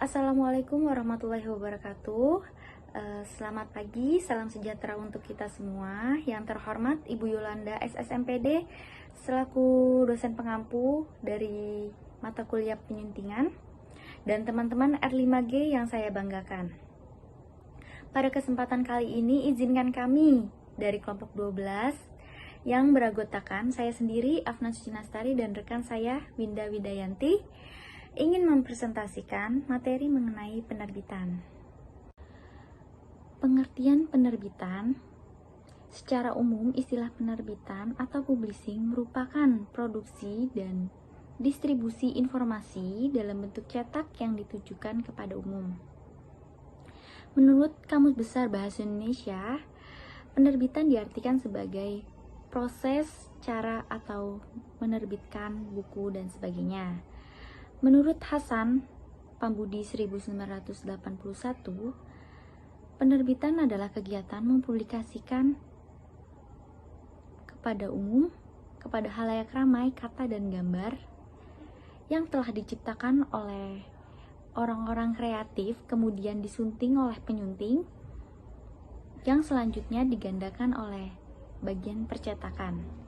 Assalamualaikum warahmatullahi wabarakatuh. Selamat pagi, salam sejahtera untuk kita semua. Yang terhormat Ibu Yolanda SSMPD selaku dosen pengampu dari mata kuliah penyuntingan dan teman-teman R5G yang saya banggakan. Pada kesempatan kali ini izinkan kami dari kelompok 12 yang beranggotakan saya sendiri Afnan Sucinastari dan rekan saya Winda Widayanti ingin mempresentasikan materi mengenai penerbitan. Pengertian penerbitan. Secara umum, istilah penerbitan atau publishing merupakan produksi dan distribusi informasi dalam bentuk cetak yang ditujukan kepada umum. Menurut Kamus Besar Bahasa Indonesia, penerbitan diartikan sebagai proses, cara, atau menerbitkan buku dan sebagainya. Menurut Hasan Pambudi 1981, penerbitan adalah kegiatan mempublikasikan kepada umum, kepada halayak ramai kata dan gambar yang telah diciptakan oleh orang-orang kreatif, kemudian disunting oleh penyunting, yang selanjutnya digandakan oleh bagian percetakan.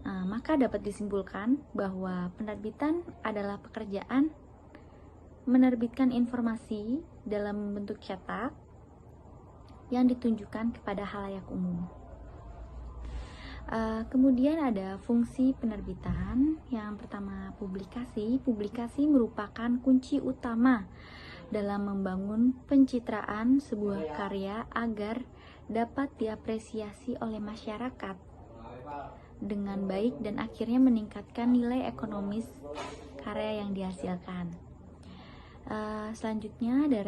Maka dapat disimpulkan bahwa penerbitan adalah pekerjaan menerbitkan informasi dalam bentuk cetak yang ditunjukkan kepada halayak umum. Kemudian ada fungsi penerbitan. Yang pertama, publikasi. Publikasi merupakan kunci utama dalam membangun pencitraan sebuah karya agar dapat diapresiasi oleh masyarakat dengan baik dan akhirnya meningkatkan nilai ekonomis karya yang dihasilkan. Selanjutnya ada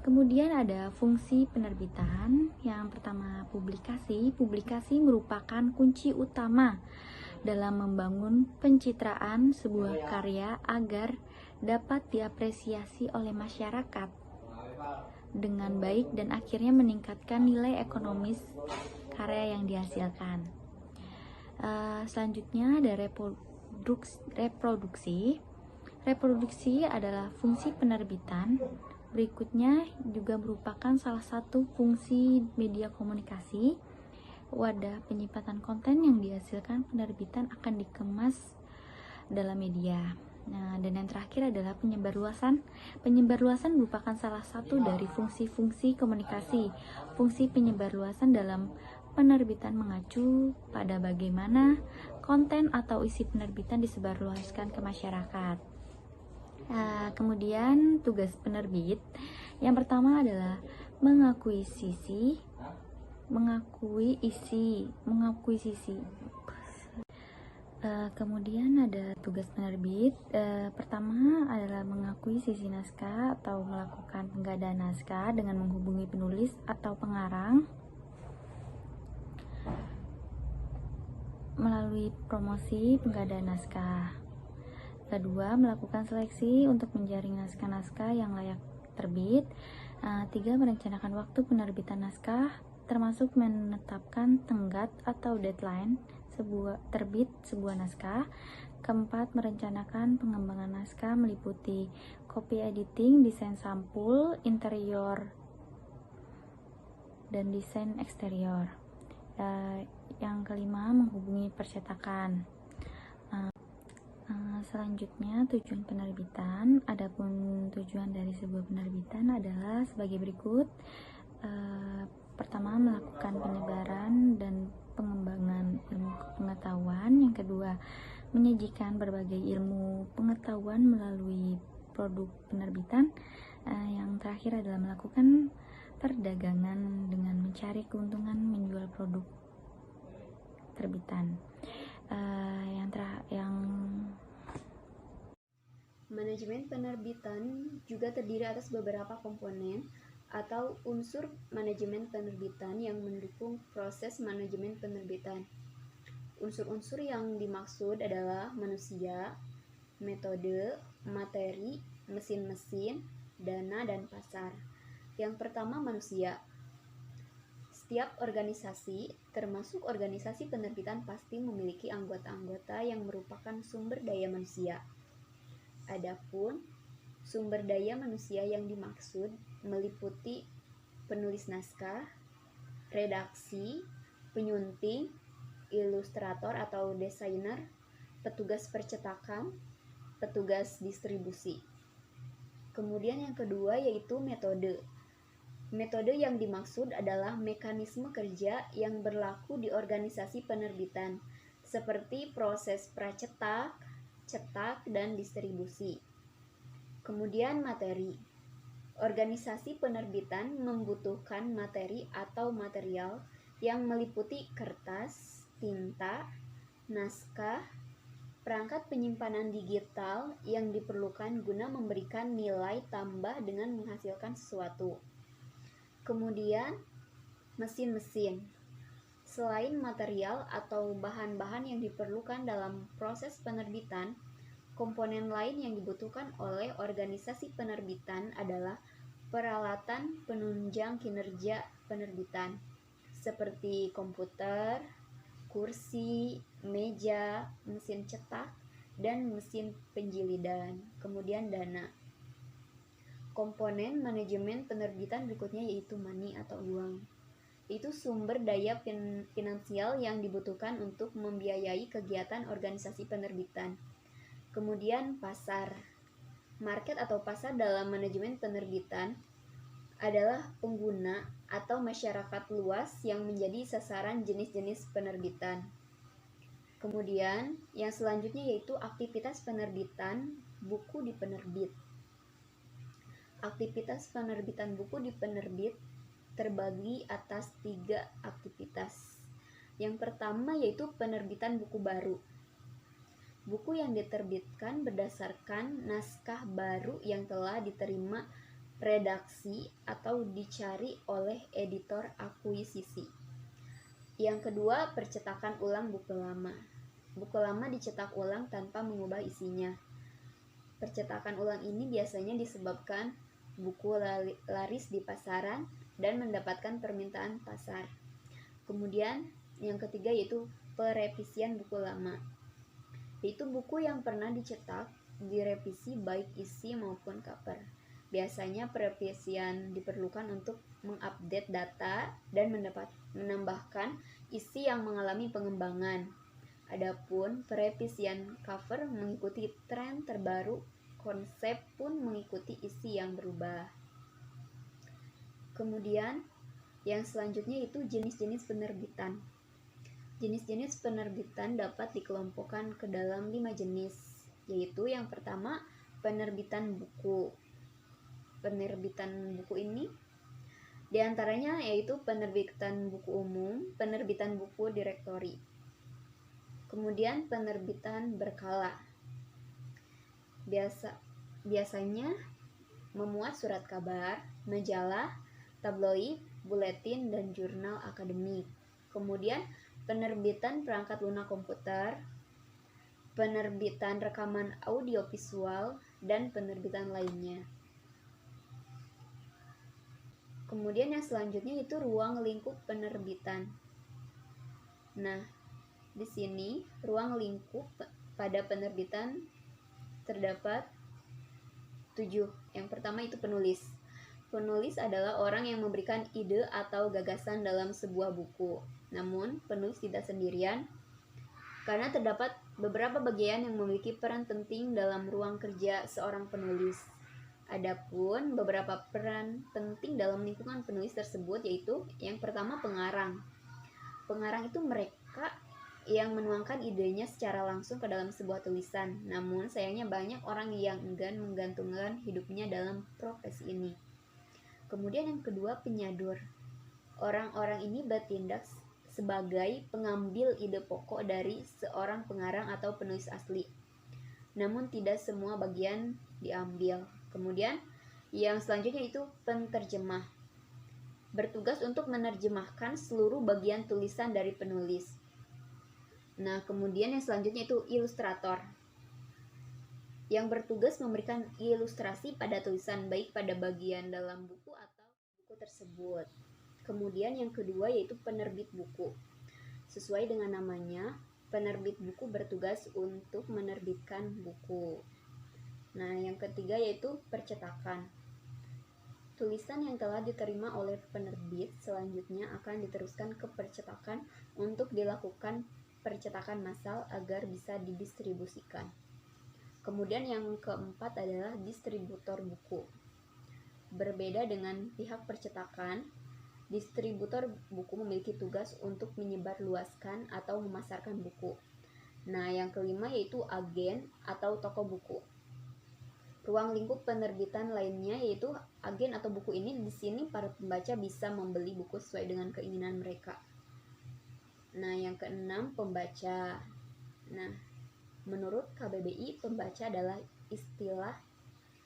kemudian ada fungsi penerbitan. Yang pertama, publikasi. Publikasi merupakan kunci utama dalam membangun pencitraan sebuah karya agar dapat diapresiasi oleh masyarakat dengan baik dan akhirnya meningkatkan nilai ekonomis karya yang dihasilkan. Selanjutnya ada reproduksi. Reproduksi adalah fungsi penerbitan. Berikutnya juga merupakan salah satu fungsi media komunikasi. Wadah penyimpanan konten yang dihasilkan penerbitan akan dikemas dalam media. Dan yang terakhir adalah penyebarluasan. Penyebarluasan merupakan salah satu dari fungsi-fungsi komunikasi. Fungsi penyebarluasan dalam penerbitan mengacu pada bagaimana konten atau isi penerbitan disebarluaskan ke masyarakat. Kemudian tugas penerbit. Yang pertama adalah mengakui isi. Kemudian ada tugas penerbit. Pertama adalah mengakui sisi naskah atau melakukan penggadaan naskah dengan menghubungi penulis atau pengarang melalui promosi penggadaan naskah. Kedua, melakukan seleksi untuk menjaring naskah-naskah yang layak terbit. Tiga, merencanakan waktu penerbitan naskah termasuk menetapkan tenggat atau deadline terbit sebuah naskah. Keempat, merencanakan pengembangan naskah meliputi copy editing, desain sampul, interior, dan desain eksterior. Yang kelima, menghubungi percetakan. Selanjutnya, tujuan penerbitan. Adapun tujuan dari sebuah penerbitan adalah sebagai berikut. Pertama, melakukan penyebaran dan pengembangan ilmu pengetahuan. Yang kedua, menyajikan berbagai ilmu pengetahuan melalui produk penerbitan. Yang terakhir adalah melakukan perdagangan dengan mencari keuntungan menjual produk terbitan. Manajemen penerbitan juga terdiri atas beberapa komponen atau unsur manajemen penerbitan yang mendukung proses manajemen penerbitan. Unsur-unsur yang dimaksud adalah manusia, metode, materi, mesin-mesin, dana, dan pasar. Yang pertama, manusia. Setiap organisasi, termasuk organisasi penerbitan, pasti memiliki anggota-anggota yang merupakan sumber daya manusia. Adapun sumber daya manusia yang dimaksud meliputi penulis naskah, redaksi, penyunting, ilustrator atau desainer, petugas percetakan, petugas distribusi. Kemudian yang kedua yaitu metode. Metode yang dimaksud adalah mekanisme kerja yang berlaku di organisasi penerbitan, seperti proses pracetak, cetak, dan distribusi. Kemudian materi. Organisasi penerbitan membutuhkan materi atau material yang meliputi kertas, tinta, naskah, perangkat penyimpanan digital yang diperlukan guna memberikan nilai tambah dengan menghasilkan sesuatu. Kemudian, mesin-mesin. Selain material atau bahan-bahan yang diperlukan dalam proses penerbitan, komponen lain yang dibutuhkan oleh organisasi penerbitan adalah peralatan penunjang kinerja penerbitan, seperti komputer, kursi, meja, mesin cetak, dan mesin penjilidan. Kemudian dana. Komponen manajemen penerbitan berikutnya yaitu money atau uang. Itu sumber daya finansial yang dibutuhkan untuk membiayai kegiatan organisasi penerbitan. Kemudian pasar. Market atau pasar dalam manajemen penerbitan adalah pengguna atau masyarakat luas yang menjadi sasaran jenis-jenis penerbitan. Kemudian yang selanjutnya yaitu aktivitas penerbitan buku di penerbit. Aktivitas penerbitan buku di penerbit terbagi atas 3 aktivitas. Yang pertama yaitu penerbitan buku baru. Buku yang diterbitkan berdasarkan naskah baru yang telah diterima redaksi atau dicari oleh editor akuisisi. Yang kedua, percetakan ulang buku lama. Buku lama dicetak ulang tanpa mengubah isinya. Percetakan ulang ini biasanya disebabkan buku laris di pasaran dan mendapatkan permintaan pasar. Kemudian yang ketiga yaitu perevisian buku lama, yaitu buku yang pernah dicetak direvisi baik isi maupun cover. Biasanya perevisian diperlukan untuk mengupdate data dan menambahkan isi yang mengalami pengembangan. Adapun perevisian cover mengikuti tren terbaru, konsep pun mengikuti isi yang berubah. Kemudian yang selanjutnya itu jenis-jenis penerbitan. Jenis-jenis penerbitan dapat dikelompokkan ke dalam 5 jenis, yaitu yang pertama penerbitan buku. Penerbitan buku ini diantaranya yaitu penerbitan buku umum, penerbitan buku direktori. Kemudian penerbitan berkala. Biasanya memuat surat kabar, majalah, tabloid, buletin, dan jurnal akademik. Kemudian penerbitan perangkat lunak komputer, penerbitan rekaman audiovisual, dan penerbitan lainnya. Kemudian yang selanjutnya itu ruang lingkup penerbitan. Nah, di sini ruang lingkup pada penerbitan terdapat 7. Yang pertama itu penulis. Penulis adalah orang yang memberikan ide atau gagasan dalam sebuah buku. Namun, penulis tidak sendirian karena terdapat beberapa bagian yang memiliki peran penting dalam ruang kerja seorang penulis. Adapun beberapa peran penting dalam lingkungan penulis tersebut yaitu yang pertama pengarang. Pengarang itu mereka yang menuangkan idenya secara langsung ke dalam sebuah tulisan. Namun sayangnya banyak orang yang enggan menggantungkan hidupnya dalam profesi ini. Kemudian yang kedua penyadur. Orang-orang ini bertindak sebagai pengambil ide pokok dari seorang pengarang atau penulis asli. Namun tidak semua bagian diambil. Kemudian yang selanjutnya itu penterjemah. Bertugas untuk menerjemahkan seluruh bagian tulisan dari penulis. Nah, kemudian yang selanjutnya itu ilustrator, yang bertugas memberikan ilustrasi pada tulisan baik pada bagian dalam buku atau buku tersebut. Kemudian yang kedua yaitu penerbit buku. Sesuai dengan namanya, penerbit buku bertugas untuk menerbitkan buku. Nah, yang ketiga yaitu percetakan. Tulisan yang telah diterima oleh penerbit selanjutnya akan diteruskan ke percetakan untuk dilakukan percetakan massal agar bisa didistribusikan. Kemudian yang keempat adalah distributor buku. Berbeda dengan pihak percetakan, distributor buku memiliki tugas untuk menyebarluaskan atau memasarkan buku. Nah, yang kelima yaitu agen atau toko buku. Ruang lingkup penerbitan lainnya yaitu agen atau buku ini, di sini para pembaca bisa membeli buku sesuai dengan keinginan mereka. Nah, yang keenam, pembaca. Nah, menurut KBBI, pembaca adalah istilah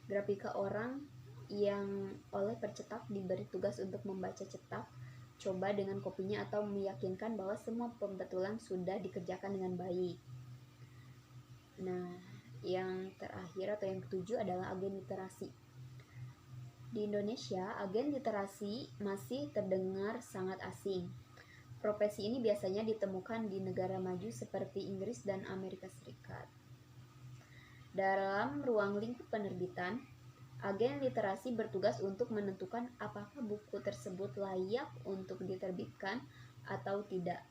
grafika orang yang oleh percetak diberi tugas untuk membaca cetak, coba dengan kopinya atau meyakinkan bahwa semua pembetulan sudah dikerjakan dengan baik. Nah, yang terakhir atau yang ketujuh adalah agen literasi. Di Indonesia, agen literasi masih terdengar sangat asing. Profesi ini biasanya ditemukan di negara maju seperti Inggris dan Amerika Serikat. Dalam ruang lingkup penerbitan, agen literasi bertugas untuk menentukan apakah buku tersebut layak untuk diterbitkan atau tidak.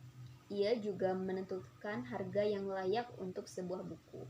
Ia juga menentukan harga yang layak untuk sebuah buku.